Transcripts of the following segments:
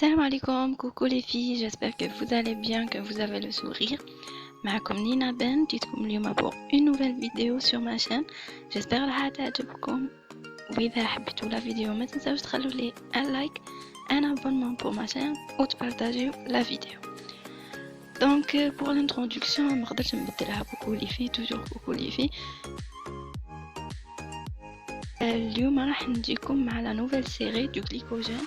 Salam alaikum, coucou les filles, j'espère que vous allez bien, que vous avez le sourire. معكم نينا بن جيتكم اليوم pour une nouvelle vidéo sur ma chaîne. J'espère راح تعجبكم وإذا حبيتوا la vidéo ما تنساوش تخلوا لي un like, un abonnement pour ma chaîne ou de partager la vidéo. Donc pour l'introduction, ما قدرتش نبدلها coucou les filles, toujours coucou les filles. اليوم راح نجيكم مع la nouvelle série du glycogène.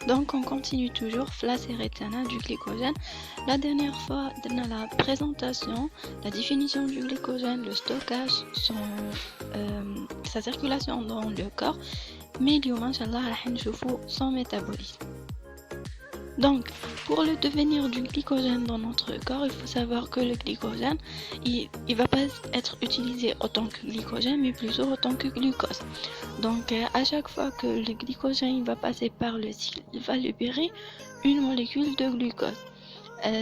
Donc on continue toujours la série du glycogène. La dernière fois, on a la présentation, la définition du glycogène, le stockage, sa circulation dans le corps. Mais اليوم إن شاء الله راح نشوفوا son métabolisme. Donc, pour le devenir du glycogène dans notre corps, il faut savoir que le glycogène, il va pas être utilisé autant que glycogène, mais plutôt autant que glucose. Donc, à chaque fois que le glycogène il va passer par le cycle, il va libérer une molécule de glucose.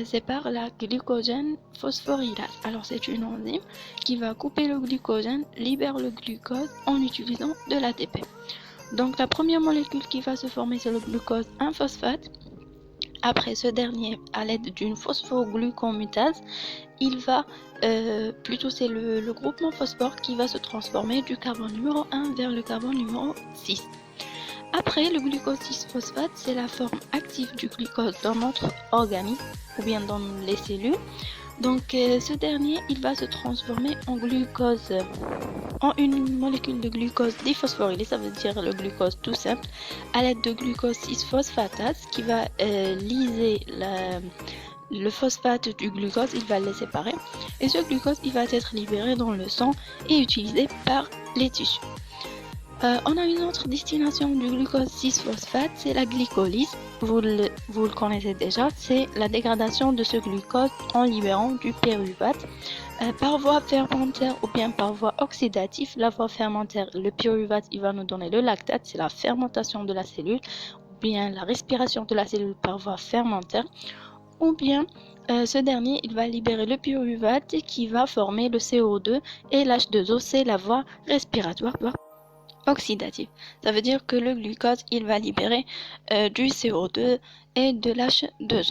C'est par la glycogène phosphorylase. Alors, c'est une enzyme qui va couper le glycogène, libère le glucose en utilisant de l'ATP. Donc, la première molécule qui va se former, c'est le glucose 1-phosphate. Après ce dernier, à l'aide d'une phosphoglucomutase, il va, plutôt c'est le groupement phosphore qui va se transformer du carbone numéro 1 vers le carbone numéro 6. Après, le glucose 6-phosphate, c'est la forme active du glucose dans notre organisme ou bien dans les cellules. Donc, ce dernier, il va se transformer en glucose, en une molécule de glucose déphosphorylée, ça veut dire le glucose tout simple, à l'aide de glucose 6-phosphatase qui va liser le phosphate du glucose, il va les séparer. Et ce glucose, il va être libéré dans le sang et utilisé par les tissus. On a une autre destination du glucose 6-phosphate, c'est la glycolyse. Vous le connaissez déjà, c'est la dégradation de ce glucose en libérant du pyruvate. Par voie fermentaire ou bien par voie oxydative. La voie fermentaire, le pyruvate, il va nous donner le lactate, c'est la fermentation de la cellule, ou bien la respiration de la cellule par voie fermentaire, ou bien ce dernier, il va libérer le pyruvate qui va former le CO2 et l'H2O, c'est la voie respiratoire oxydative. Ça veut dire que le glucose, il va libérer du CO2 et de l'H2O.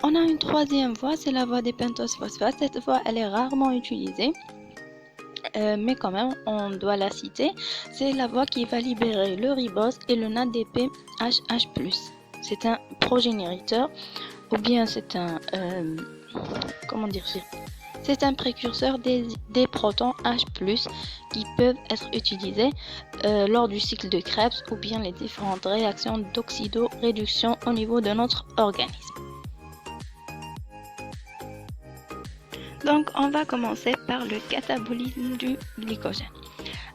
On a une troisième voie, c'est la voie des pentoses phosphates. Cette voie, elle est rarement utilisée, mais quand même, on doit la citer. C'est la voie qui va libérer le ribose et le NADPH+. C'est un progéniteur, ou bien c'est un... comment dire ça ? C'est un précurseur des protons H+, qui peuvent être utilisés lors du cycle de Krebs ou bien les différentes réactions d'oxydoréduction au niveau de notre organisme. Donc, on va commencer par le catabolisme du glycogène.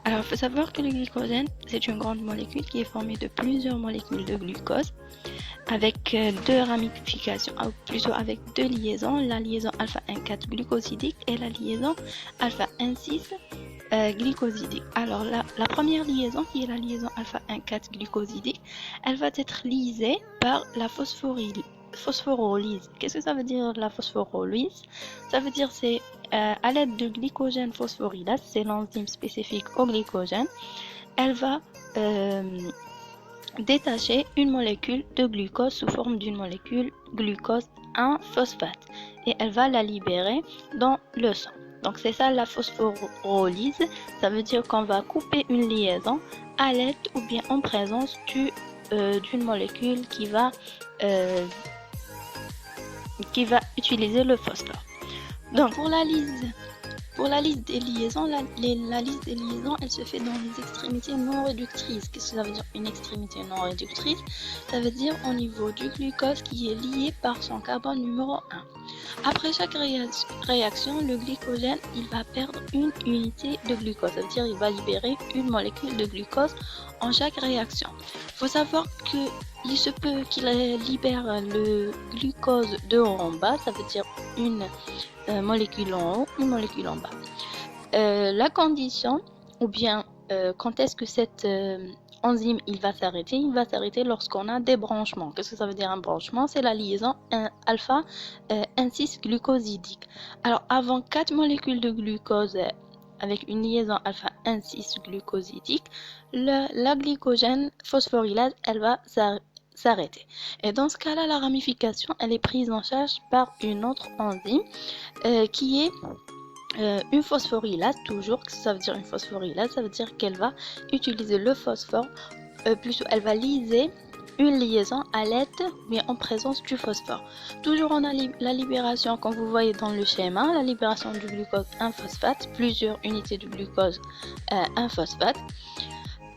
Alors, il faut savoir que le glycogène, c'est une grande molécule qui est formée de plusieurs molécules de glucose avec deux ramifications, ou plutôt avec deux liaisons, la liaison alpha-1,4 glucosidique et la liaison alpha-1,6 glycosidique. Alors, la première liaison, qui est la liaison alpha-1,4 glucosidique, elle va être lisée par la phosphorylyse. Qu'est-ce que ça veut dire la phosphorylyse? Ça veut dire c'est à l'aide de glycogène phosphorylase, c'est l'enzyme spécifique au glycogène, elle va détacher une molécule de glucose sous forme d'une molécule glucose 1-phosphate et elle va la libérer dans le sang. Donc c'est ça la phosphorylyse, ça veut dire qu'on va couper une liaison à l'aide ou bien en présence d'une molécule qui va utiliser le phosphore. Donc pour la liste des liaisons, la liste des liaisons, elle se fait dans les extrémités non réductrices. Qu'est-ce que ça veut dire une extrémité non réductrice? Ça veut dire au niveau du glucose qui est lié par son carbone numéro 1. Après chaque réaction, le glycogène, il va perdre une unité de glucose. Ça veut dire il va libérer une molécule de glucose en chaque réaction. Il faut savoir qu'il se peut qu'il libère le glucose de haut en bas, ça veut dire une molécule en haut, une molécule en bas. La condition, ou bien quand est-ce que cette enzyme il va s'arrêter lorsqu'on a des branchements. Qu'est-ce que ça veut dire un branchement? C'est la liaison alpha 1,6 glucosidique. Alors avant 4 molécules de glucose avec une liaison alpha 1,6 glucosidique, la glycogène phosphorylase elle va s'arrêter. Et dans ce cas-là, la ramification, elle est prise en charge par une autre enzyme qui est une phosphorylase. Toujours, ça veut dire une phosphorylase, ça veut dire qu'elle va utiliser le phosphore, plutôt elle va liser une liaison à l'aide, mais en présence du phosphore. Toujours on a la libération, comme vous voyez dans le schéma, la libération du glucose 1-phosphate, plusieurs unités de glucose 1-phosphate.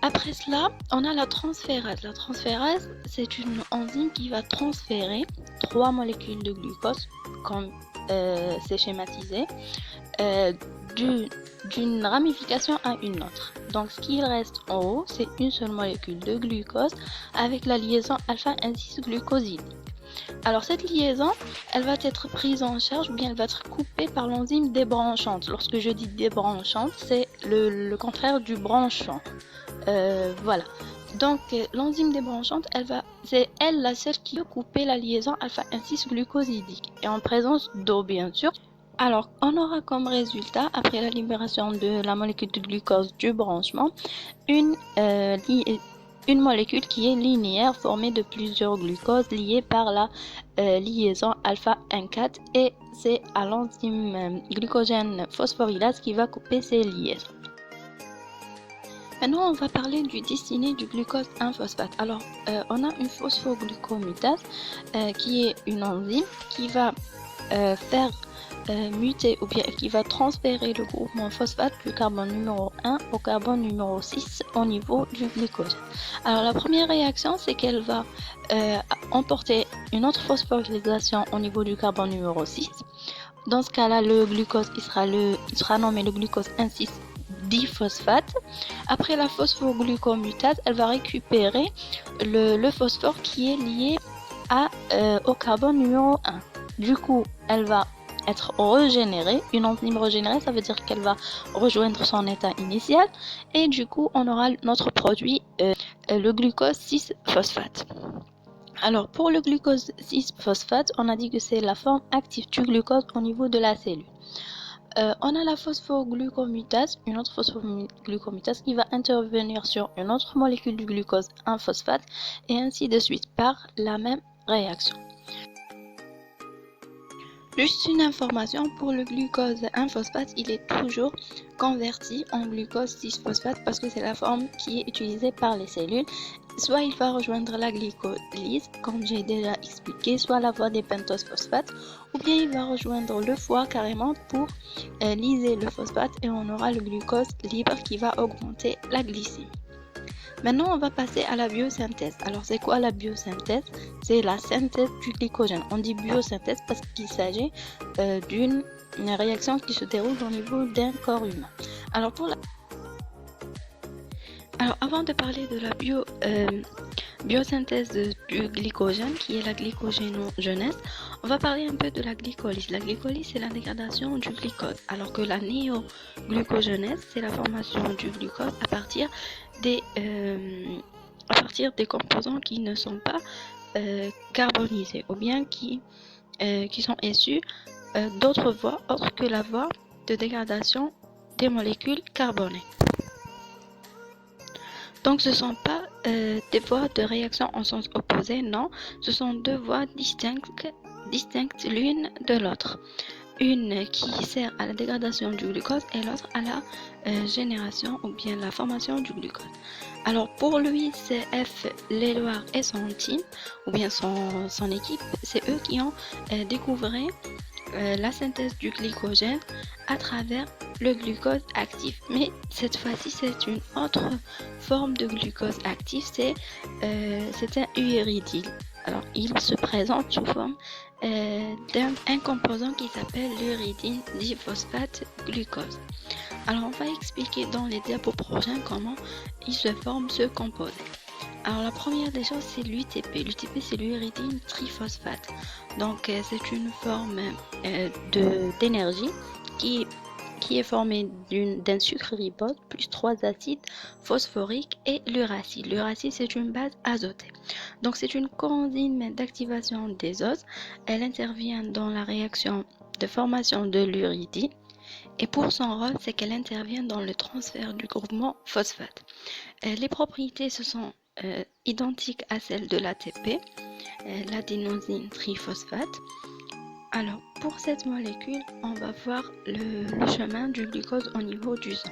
Après cela, on a la transférase. La transférase, c'est une enzyme qui va transférer 3 molécules de glucose, comme c'est schématisé, d'une ramification à une autre. Donc ce qui reste en haut, c'est une seule molécule de glucose avec la liaison alpha-1,6-glucosidique. Alors cette liaison, elle va être prise en charge ou bien elle va être coupée par l'enzyme débranchante. Lorsque je dis débranchante, c'est le contraire du branchant. Voilà. Donc l'enzyme débranchante, c'est elle la seule qui va couper la liaison alpha-1,6-glucosidique et en présence d'eau bien sûr. Alors, on aura comme résultat, après la libération de la molécule de glucose du branchement, une molécule qui est linéaire formée de plusieurs glucoses liées par la liaison alpha-1,4 et c'est à l'enzyme glucogène phosphorylase qui va couper ces liaisons. Maintenant, on va parler du destiné du glucose 1-phosphate. Alors, on a une phosphoglucomutase qui est une enzyme qui va faire muter ou bien qui va transférer le groupement phosphate du carbone numéro 1 au carbone numéro 6 au niveau du glucose. Alors la première réaction, c'est qu'elle va emporter une autre phosphorylation au niveau du carbone numéro 6. Dans ce cas-là, le glucose il sera nommé le glucose 1,6-diphosphate. Après la phosphoglucomutase, elle va récupérer le phosphore qui est lié au carbone numéro 1. Du coup, elle va être régénérée. Une enzyme régénérée, ça veut dire qu'elle va rejoindre son état initial. Et du coup, on aura notre produit, le glucose 6-phosphate. Alors, pour le glucose 6-phosphate, on a dit que c'est la forme active du glucose au niveau de la cellule. On a la phosphoglucomutase, une autre phosphoglucomutase qui va intervenir sur une autre molécule du glucose 1-phosphate et ainsi de suite par la même réaction. Juste une information, pour le glucose 1-phosphate, il est toujours converti en glucose 6-phosphate parce que c'est la forme qui est utilisée par les cellules. Soit il va rejoindre la glycolyse, comme j'ai déjà expliqué, soit la voie des pentoses phosphates, ou bien il va rejoindre le foie carrément pour lyser le phosphate et on aura le glucose libre qui va augmenter la glycémie. Maintenant, on va passer à la biosynthèse. Alors, c'est quoi la biosynthèse? C'est la synthèse du glycogène. On dit biosynthèse parce qu'il s'agit d'une réaction qui se déroule au niveau d'un corps humain. Alors, avant de parler de la biosynthèse du glycogène, qui est la glycogénogenèse, on va parler un peu de la glycolyse. La glycolyse, c'est la dégradation du glucose, alors que la néoglucogénèse, c'est la formation du glucose à partir des composants qui ne sont pas carbonisés ou bien qui sont issus d'autres voies autres que la voie de dégradation des molécules carbonées. Donc ce ne sont pas des voies de réaction en sens opposé, non, ce sont deux voies distinctes l'une de l'autre. Une qui sert à la dégradation du glucose et l'autre à la génération ou bien la formation du glucose. Alors pour lui, c'est F. Léloir et son team, ou bien son équipe, c'est eux qui ont découvert la synthèse du glycogène à travers le glucose actif. Mais cette fois-ci, c'est une autre forme de glucose actif, c'est un uridyle. Alors, il se présente sous forme d'un composant qui s'appelle l'uridine diphosphate glucose. Alors, on va expliquer dans les diapos prochains comment il se forme ce composé. Alors, la première des choses, c'est l'UTP. L'UTP, c'est l'uridine triphosphate. Donc, c'est une forme d'énergie qui est formée d'un sucre ribose plus 3 acides phosphoriques et l'uracile. L'uracile, c'est une base azotée. Donc, c'est une coenzyme d'activation des os. Elle intervient dans la réaction de formation de l'uridine. Et pour son rôle, c'est qu'elle intervient dans le transfert du groupement phosphate. Les propriétés, ce sont identique à celle de l'ATP, l'adénosine triphosphate. Alors, pour cette molécule, on va voir le chemin du glucose au niveau du sang.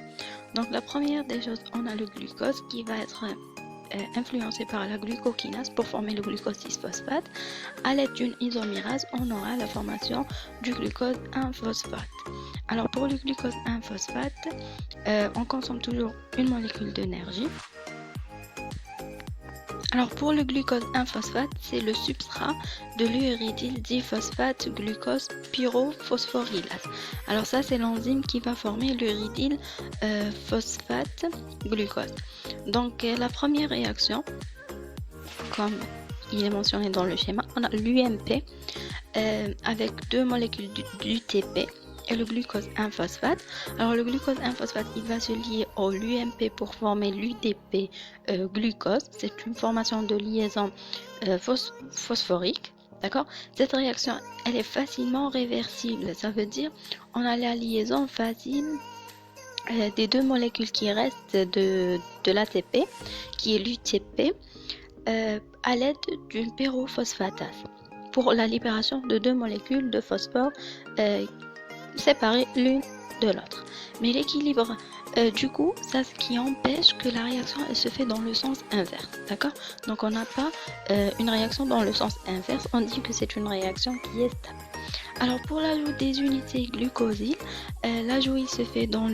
Donc, la première des choses, on a le glucose qui va être influencé par la glucokinase pour former le glucose 6-phosphate. À l'aide d'une isomérase, on aura la formation du glucose 1-phosphate. Alors, pour le glucose 1-phosphate, on consomme toujours une molécule d'énergie. Alors pour le glucose 1-phosphate, c'est le substrat de l'uridyl diphosphate glucose pyrophosphorylase. Alors ça, c'est l'enzyme qui va former l'uridyl phosphate glucose. Donc la première réaction, comme il est mentionné dans le schéma, on a l'UMP avec deux molécules d'UTP et le glucose 1-phosphate. Alors le glucose 1-phosphate, il va se lier au l'UMP pour former l'UDP glucose. C'est une formation de liaison phosphorique. D'accord? Cette réaction, elle est facilement réversible. Ça veut dire on a la liaison facile des deux molécules qui restent de l'ATP, qui est l'UTP, à l'aide d'une pyrophosphatase pour la libération de deux molécules de phosphore séparées l'une de l'autre. Mais l'équilibre, du coup, ça ce qui empêche que la réaction elle se fait dans le sens inverse. D'accord? Donc on n'a pas une réaction dans le sens inverse, on dit que c'est une réaction qui est stable. Alors pour l'ajout des unités glucosyles, l'ajout il se fait dans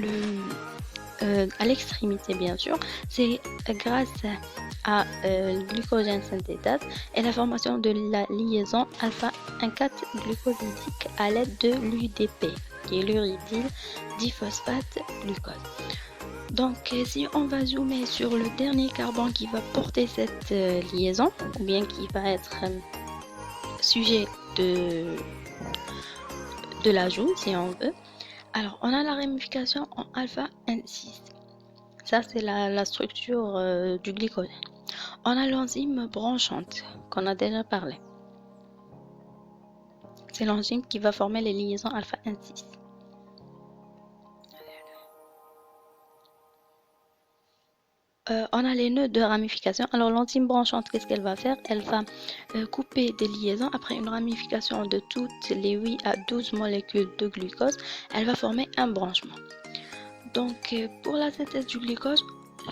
à l'extrémité bien sûr, c'est grâce à glucogène synthétase et la formation de la liaison alpha 1,4 glucosidique à l'aide de l'UDP, qui est l'uridyl diphosphate glucose. Donc si on va zoomer sur le dernier carbone qui va porter cette liaison, ou bien qui va être sujet de l'ajout si on veut, alors on a la ramification en alpha N6. Ça c'est la structure du glycogène. On a l'enzyme branchante qu'on a déjà parlé. C'est l'enzyme qui va former les liaisons alpha N6. On a les nœuds de ramification. Alors l'enzyme branchante, qu'est-ce qu'elle va faire? Elle va couper des liaisons après une ramification de toutes les 8 à 12 molécules de glucose. Elle va former un branchement. Donc pour la synthèse du glucose,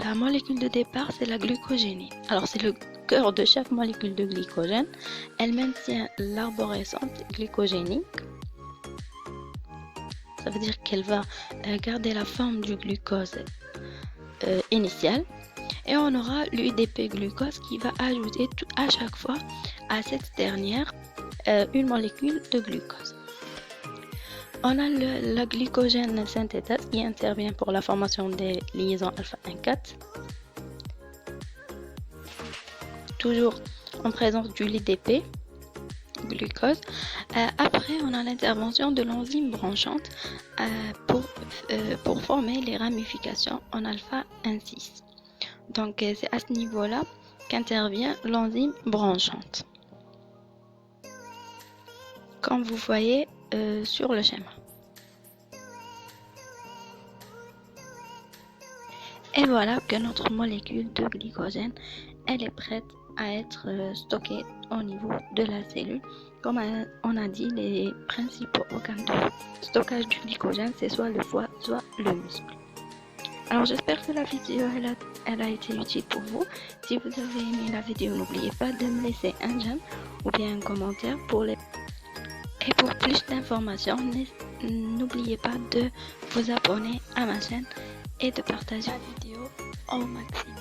la molécule de départ c'est la glucogénine. Alors c'est le cœur de chaque molécule de glycogène. Elle maintient l'arborescence glycogénique. Ça veut dire qu'elle va garder la forme du glucose initial. Et on aura l'UDP glucose qui va ajouter à chaque fois à cette dernière une molécule de glucose. On a la glycogène synthétase qui intervient pour la formation des liaisons alpha 1,4. Toujours en présence du l'UDP glucose. Après, on a l'intervention de l'enzyme branchante pour former les ramifications en alpha 1,6. Donc, c'est à ce niveau-là qu'intervient l'enzyme branchante, comme vous voyez sur le schéma. Et voilà que notre molécule de glycogène, elle est prête à être stockée au niveau de la cellule. Comme on a dit, les principaux organes de stockage du glycogène, c'est soit le foie, soit le muscle. Alors j'espère que la vidéo elle a été utile pour vous. Si vous avez aimé la vidéo, n'oubliez pas de me laisser un j'aime ou bien un commentaire Et pour plus d'informations, n'oubliez pas de vous abonner à ma chaîne et de partager la vidéo au maximum.